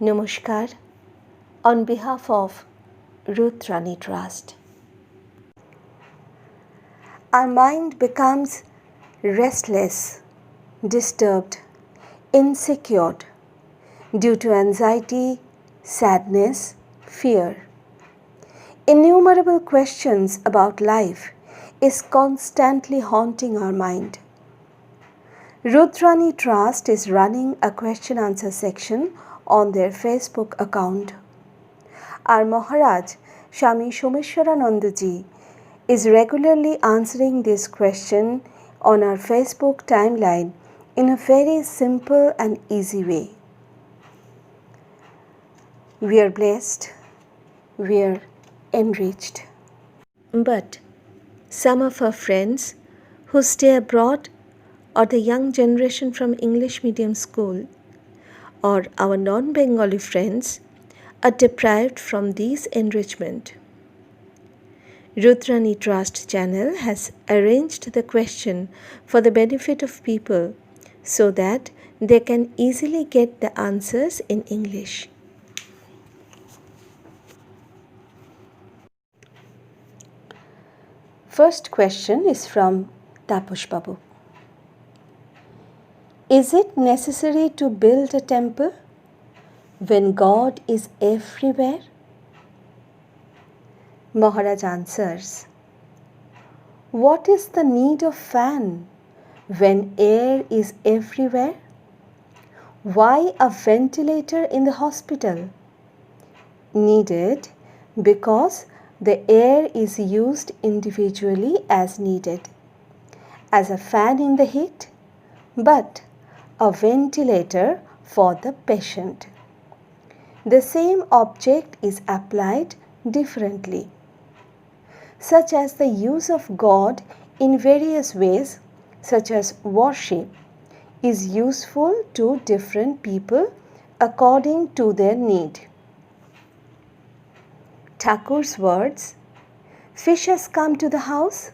Namaskar on behalf of Rudrani Trust. Our mind becomes restless, disturbed, insecure due to anxiety, sadness, fear. Innumerable questions about life is constantly haunting our mind. Rudrani Trust is running a question-answer section on their Facebook account. Our Maharaj, Swami Someswarananda is regularly answering this question on our Facebook timeline in a very simple and easy way. We are blessed, we are enriched. But some of our friends who stay abroad, or the young generation from English medium school, or our non-Bengali friends are deprived from this enrichment. Rudrani Trust channel has arranged the question for the benefit of people so that they can easily get the answers in English. First question is from Tapush Babu. Is it necessary to build a temple when God is everywhere? Maharaj answers, what is the need of fan when air is everywhere? Why a ventilator in the hospital? Needed because the air is used individually as needed, as a fan in the heat, but a ventilator for the patient. The same object is applied differently, such as the use of God in various ways, such as worship, is useful to different people according to their need. Thakur's words, fish has come to the house,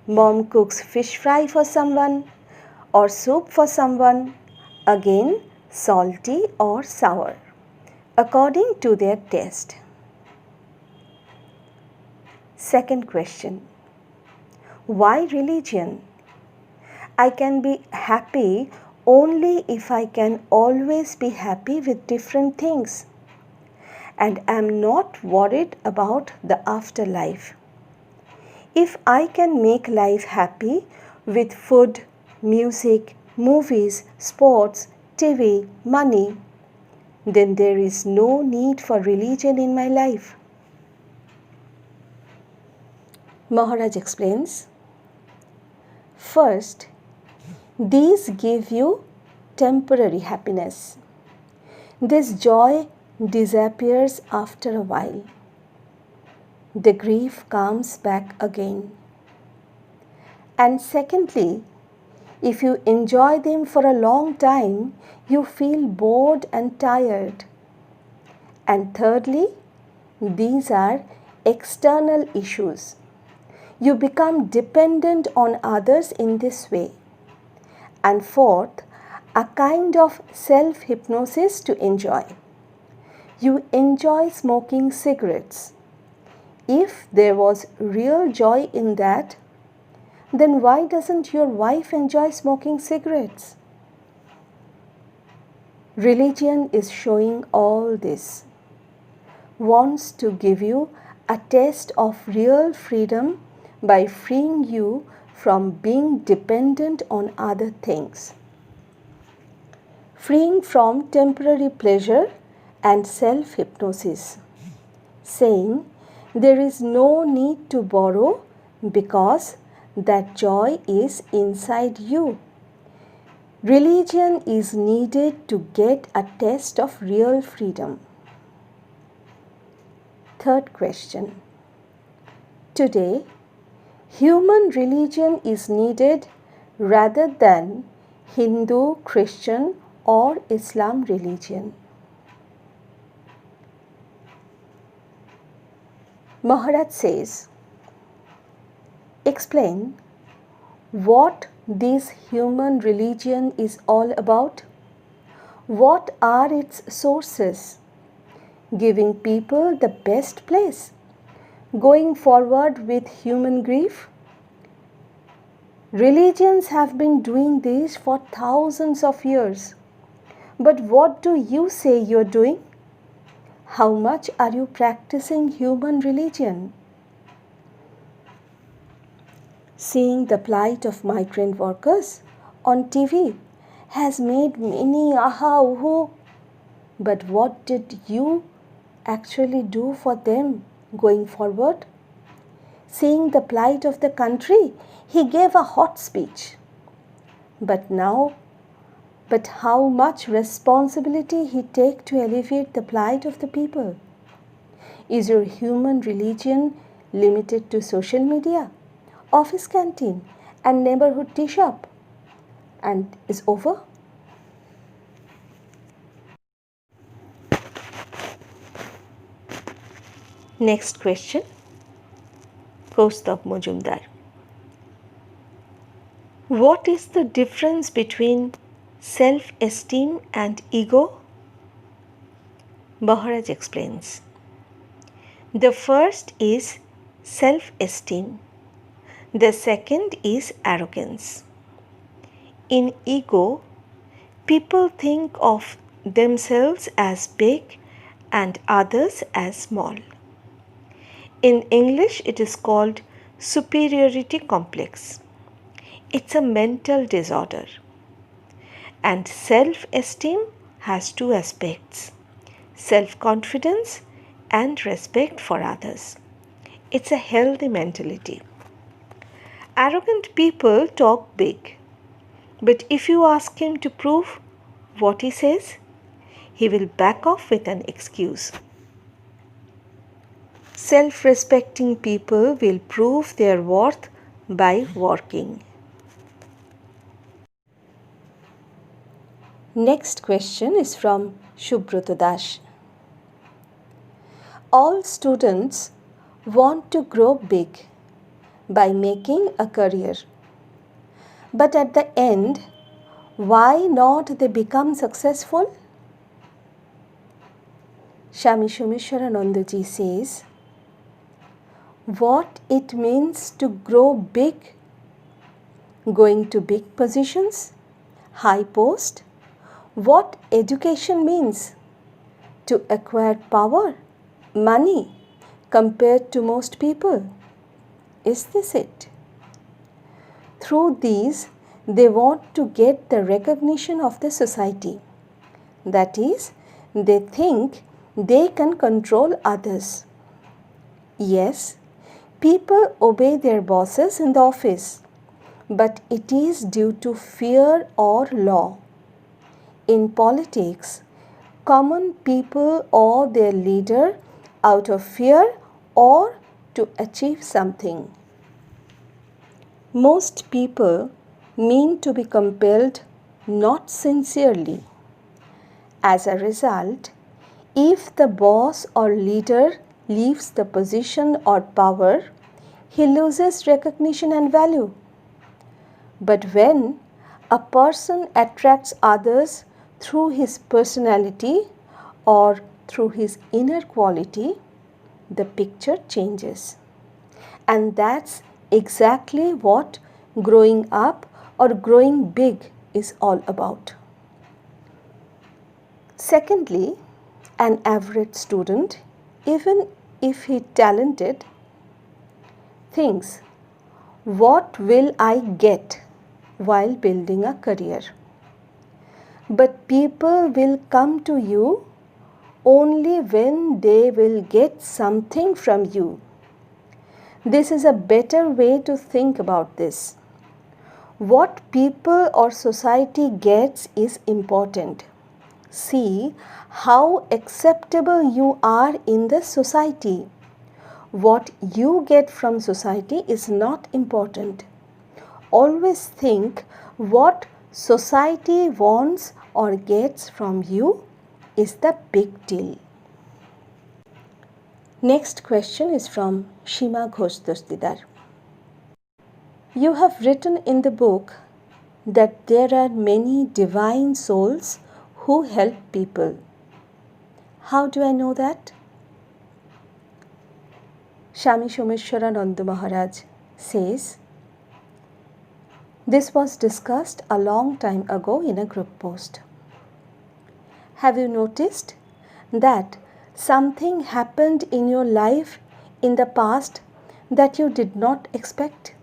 mom cooks fish fry for someone or soup for someone, again salty or sour, according to their taste. Second question, why religion? I can be happy only if I can always be happy with different things, and am not worried about the afterlife. If I can make life happy with food, music, movies, sports, TV, money, then there is no need for religion in my life. Maharaj explains, first, these give you temporary happiness. This joy disappears after a while. The grief comes back again. And secondly, if you enjoy them for a long time, you feel bored and tired. And thirdly, these are external issues. You become dependent on others in this way. And fourth, a kind of self-hypnosis to enjoy. You enjoy smoking cigarettes. If there was real joy in that, then why doesn't your wife enjoy smoking cigarettes? Religion is showing all this, wants to give you a taste of real freedom by freeing you from being dependent on other things, freeing from temporary pleasure and self-hypnosis, saying there is no need to borrow because that joy is inside you. Religion is needed to get a taste of real freedom. Third question. Today, human religion is needed rather than Hindu, Christian, or Islam religion. Maharaj says, explain what this human religion is all about. What are its sources? giving people the best place, going forward with human grief. Religions have been doing this for thousands of years. But what do you say you're doing? How much are you practicing human religion? Seeing the plight of migrant workers on TV has made many aha ooh. But what did you actually do for them going forward? Seeing the plight of the country, he gave a hot speech. But how much responsibility he take to alleviate the plight of the people? Is your human religion limited to social media, office canteen, and neighborhood tea shop? And is over? Next question. Kaustubh Majumdar. What is the difference between self-esteem and ego? Maharaj explains. The first is self-esteem. The second is arrogance. In ego, people think of themselves as big and others as small. In English, it is called superiority complex. It's a mental disorder. And self-esteem has two aspects: self-confidence and respect for others. It's a healthy mentality. Arrogant people talk big, but if you ask him to prove what he says, he will back off with an excuse. Self-respecting people will prove their worth by working. Next question is from Shubhrata Das. All students want to grow big by making a career. But at the end, why not they become successful? Swami Someswarananda ji says, what it means to grow big, going to big positions, high post, what education means, to acquire power, money compared to most people. Is this it? Through these, they want to get the recognition of the society. That is, they think they can control others. Yes, people obey their bosses in the office, but it is due to fear or law. In politics, common people awe their leader out of fear or to achieve something. Most people mean to be compelled, not sincerely. As a result, if the boss or leader leaves the position or power, he loses recognition and value. But when a person attracts others through his personality or through his inner quality, the picture changes. And that's exactly what growing up or growing big is all about. Secondly, an average student, even if he talented, thinks, what will I get while building a career? But people will come to you only when they will get something from you. This is a better way to think about this. What people or society gets is important. See how acceptable you are in the society. What you get from society is not important. Always think what society wants or gets from you is the big deal. Next question is from Shima Ghosh Dostidar. You have written in the book that there are many divine souls who help people. How do I know that? Swami Someswarananda Maharaj says, this was discussed a long time ago in a group post. Have you noticed that something happened in your life in the past that you did not expect?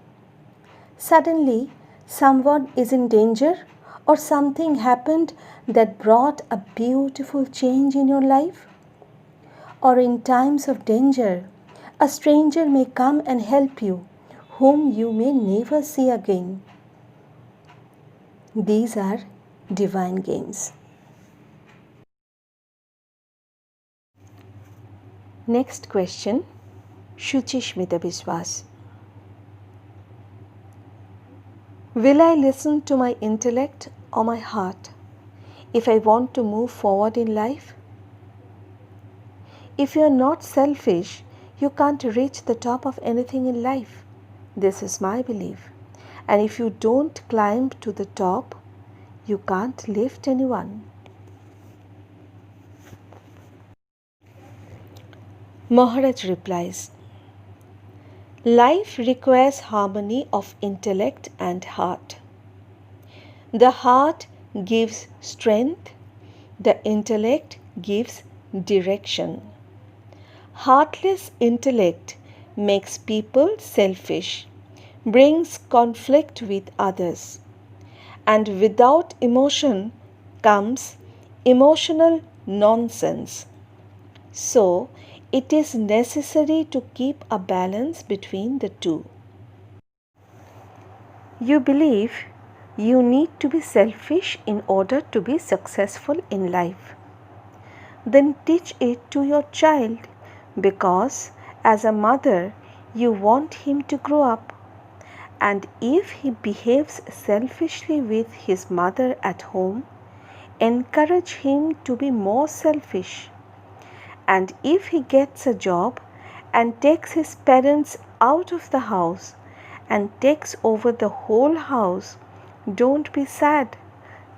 Suddenly, someone is in danger, or something happened that brought a beautiful change in your life? Or in times of danger, a stranger may come and help you, whom you may never see again. These are divine games. Next question, Shuchi Shmita Biswas. Will I listen to my intellect or my heart if I want to move forward in life? If you are not selfish, you can't reach the top of anything in life. This is my belief. And if you don't climb to the top, you can't lift anyone. Maharaj replies, life requires harmony of intellect and heart. The heart gives strength, the intellect gives direction. Heartless intellect makes people selfish, brings conflict with others, and without emotion comes emotional nonsense. So, it is necessary to keep a balance between the two. You believe you need to be selfish in order to be successful in life. Then teach it to your child, because as a mother you want him to grow up. And if he behaves selfishly with his mother at home, encourage him to be more selfish. And if he gets a job and takes his parents out of the house and takes over the whole house, don't be sad,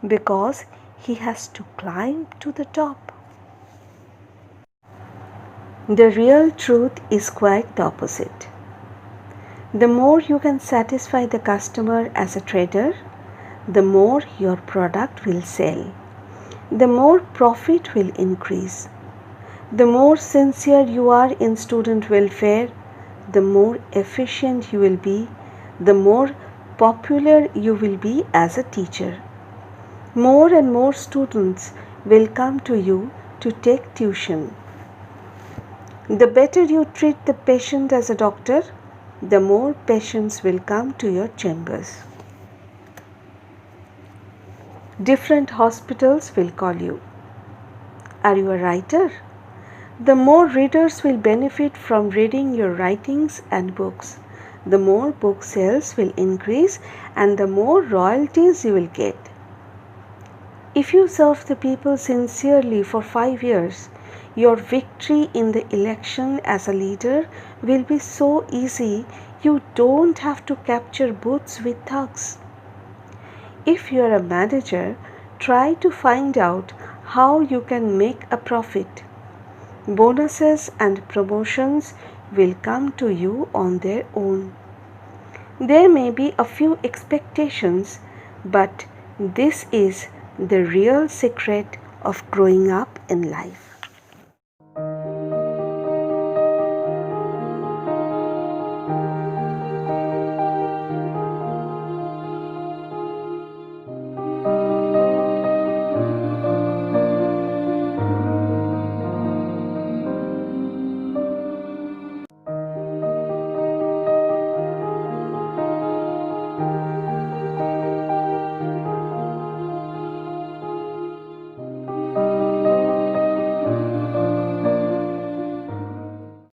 because he has to climb to the top. The real truth is quite the opposite. The more you can satisfy the customer as a trader, the more your product will sell. The more profit will increase. The more sincere you are in student welfare, the more efficient you will be, the more popular you will be as a teacher. More and more students will come to you to take tuition. The better you treat the patient as a doctor, the more patients will come to your chambers. Different hospitals will call you. Are you a writer? The more readers will benefit from reading your writings and books. The more book sales will increase and the more royalties you will get. If you serve the people sincerely for 5 years, your victory in the election as a leader will be so easy you don't have to capture booths with thugs. If you are a manager, try to find out how you can make a profit. Bonuses and promotions will come to you on their own. There may be a few expectations, but this is the real secret of growing up in life.